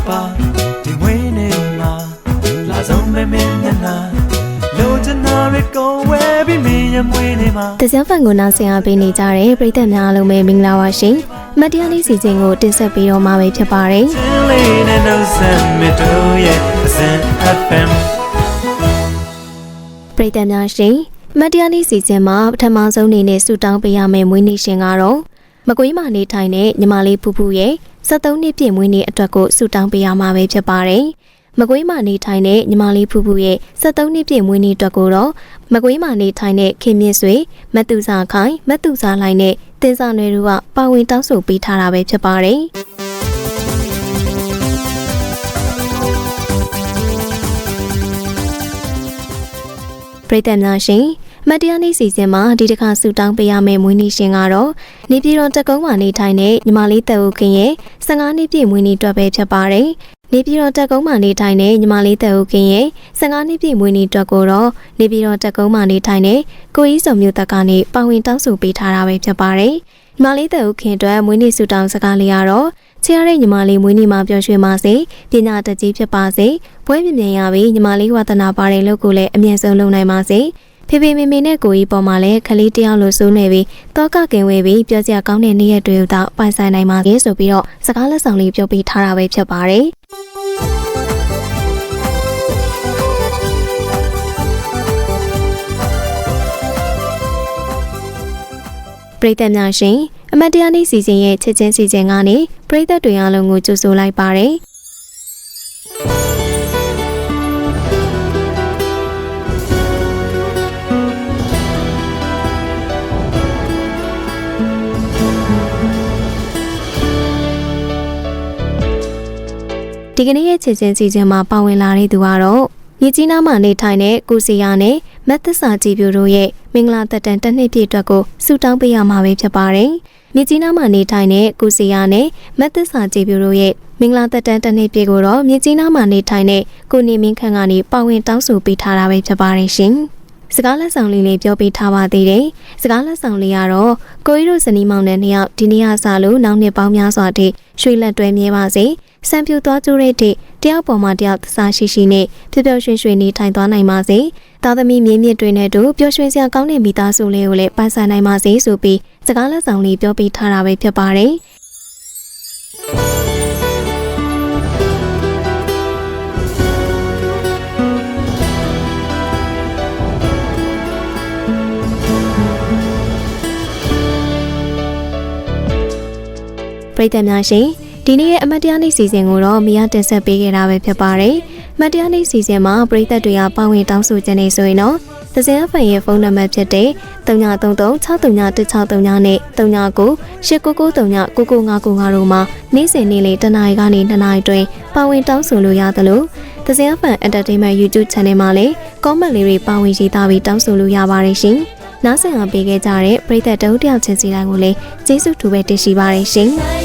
ပါဒီမွေးနေမှာလာဆုံးမဲမဲနာလိုချင်တာတွေကိုဝဲပြီးမင်းရမွေးနေမှာတစဖန်ကိုနောက်ဆင်အားပေးနေကြတဲ့ပရိသတ်များအားလုံးပဲမင်္ဂလာပါရှင်မတရားလေးစီစဉ်ကိုတင်ဆက်ပေးတော့မှာပဲဖြစ်ပါတယ်ချင်းလေးနဲ့နှုတ်ဆက်မတို့ရဲ့အစင် FM ပရိသတ်များရှင်မတရားလေးစီစဉ်မှာပထမဆုံးအနေနဲ့ဆူတောင်းပေးရမယ့်မွေးနေ့ရှင်ကတော့မကွေးမှာနေထိုင်တဲ့ညီမလေးဖူဖူရဲ့73နှစ်ပြည့်မွေးနေ့အတွက်ကိုဆူတောင်းပေးရမှာပဲဖြစ်ပါတယ်မကွေးမှာနေထိုင်တဲ့ညီမလေးဖူဖူရဲ့73နှစ်ပြည့်မွေးနေ့အတွက်ကိုတော့မကွေးမှာနေထိုင်တဲ့ခင်မြင့်ဆွေမတူစာခိုင်မတူစာလိုင်းနဲ့တင်စာနယ်တို့ကပါဝင်တောင်းဆိုပေးထားတာပဲဖြစ်ပါတယ်ပရိသတ်များရှင်မတရားနေ့စီစဉ်မှာဒီတစ်ခါဆူတောင်းပေးရမယ့်မွေးနေ့ရှင်ကတော့နေပြည်တော်တက်ကုန်းမှာနေထိုင်တဲ့ညီမလေးတက်ဦးခင်ရဲ့15နှစ်ပြည့်မွေးနေ့အတွက်ပဲဖြစ်ပါတယ်နေပြည်တော်တက်ကုန်းမှာနေထိုင်တဲ့ညီမလေးတက်ဦးခင်ရဲ့15နှစ်ပြည့်မွေးနေ့အတွက်ကိုတော့နေပြည်တော်တက်ကုန်းမှာနေထိုင်တဲ့ကိုကြီးစုံမျိုးသက်ကနေပါဝင်တောင်းဆိုပေးထားတာပဲဖြစ်ပါတယ်ညီမလေးတက်ဦးခင်အတွက်မွေးနေ့ဆူတောင်းစကားလေးကတော့ချစ်ရတဲ့ညီမလေးမွေးနေ့မှာပျော်ရွှင်ပါစေပညာတတ်ကြီးဖြစ်ပါစေဘွဲမြင်မြင်ရပြီးညီမလေးဝါသနာပါတဲ့လို့ကိုလည်းအမြဲဆုံးလုပ်နိုင်ပါစေဖေဖေမေမေနဲ့ကိုကြီးပေါ်မှာလည်းခလေးတယောက်လိုစိုးနေပြီးတောကကင်ဝေးပြီးပြောစရာကောင်းတဲ့နေ့ရက်တွေတော့ပိုင်ဆိုင်နိုင်ပါစေဆိုပြီးတော့စကားလက်ဆောင်လေးပြောပေးထားတာပဲဖြစ်ပါတယ်ပရိသတ်များရှင်အမတ်တရားနေ့စီစဉ်ရဲ့ချစ်ချင်းစီစဉ်ကနေပရိသတ်တွေအားလုံးကိုကြိုဆိုလိုက်ပါတယ်ဒီကနေ့ရဲ့ချစ်ချင်းစီစဉ်မှာပါဝင်လာတဲ့သူကတော့မြကြီးနားမှာနေထိုင်တဲ့ကိုစီယာနဲ့မတ်သစ္စာကြည်ပြိုတို့ရဲ့မင်္ဂလာသက်တမ်းတစ်နှစ်ပြည့်အတွက်ကိုဆုတောင်းပေးရမှာပဲဖြစ်ပါတယ်။မြကြီးနားမှာနေထိုင်တဲ့ကိုစီယာနဲ့မတ်သစ္စာကြည်ပြိုတို့ရဲ့မင်္ဂလာသက်တမ်းတစ်နှစ်ပြည့်ကိုတော့မြကြီးနားမှာနေထိုင်တဲ့ကိုနေမင်းခန့်ကနေပါဝင်တောင်းဆိုပေးထားတာပဲဖြစ်ပါတယ်ရှင်။စကားလက်ဆောင်လေးပြောပေးထားပါသေးတယ်။စကားလက်ဆောင်လေးကတော့ကိုကြီးတို့ဇနီးမောင်နှံနှစ်ယောက်ဒီနေ့ကစလို့နောက်နှစ်ပေါင်းများစွာထိရွှေလက်တွဲမြဲပါစေ။စံပြူသွားကြတဲ့တယောက်ပေါ်မှာတယောက်သစားရှိရှိနဲ့ပျော်ပျော်ရွှင်ရွှင်နေထိုင်သွားနိုင်ပါစေ။သားသမီးမြင့်မြင့်တွေနဲ့တို့ပျော်ရွှင်စရာကောင်းတဲ့မိသားစုလေးကိုလည်းပိုင်ဆိုင်နိုင်ပါစေဆိုပြီးစကားလက်ဆောင်လေးပြောပေးထားတာပဲဖြစ်ပါတယ်။ပရိသတ်များရှင်ဒီနေ့ရဲ့အမတ်တရားနေ့စီစဉ်ကိုတော့မရတင်ဆက်ပေးခဲ့တာပဲဖြစ်ပါတယ်။မတ်တရားနေ့စီစဉ်မှာပရိသတ်တွေကပါဝင်တောင်းဆိုကြနေဆိုရင်တော့သစင်အဖန်ရဲ့ဖုန်းနံပါတ်ဖြစ်တဲ့3933631639နဲ့399899399955တို့မှာနေ့စဉ်နေ့လေးတနာရီကနေ2နာရီတွင်ပါဝင်တောင်းဆိုလို့ရသလိုသစင်အဖန် Entertainment YouTube Channel မှာလည်း comment လေးတွေပါဝင်ရေးသားပြီးတောင်းဆိုလို့ရပါတယ်ရှင်။နားဆင်အားပေးခဲ့ကြတဲ့ပရိသတ်တအုပ်တယောက်ချင်းစီတိုင်းကိုလည်းကျေးဇူးထူးပဲတင်ရှိပါတယ်ရှင်။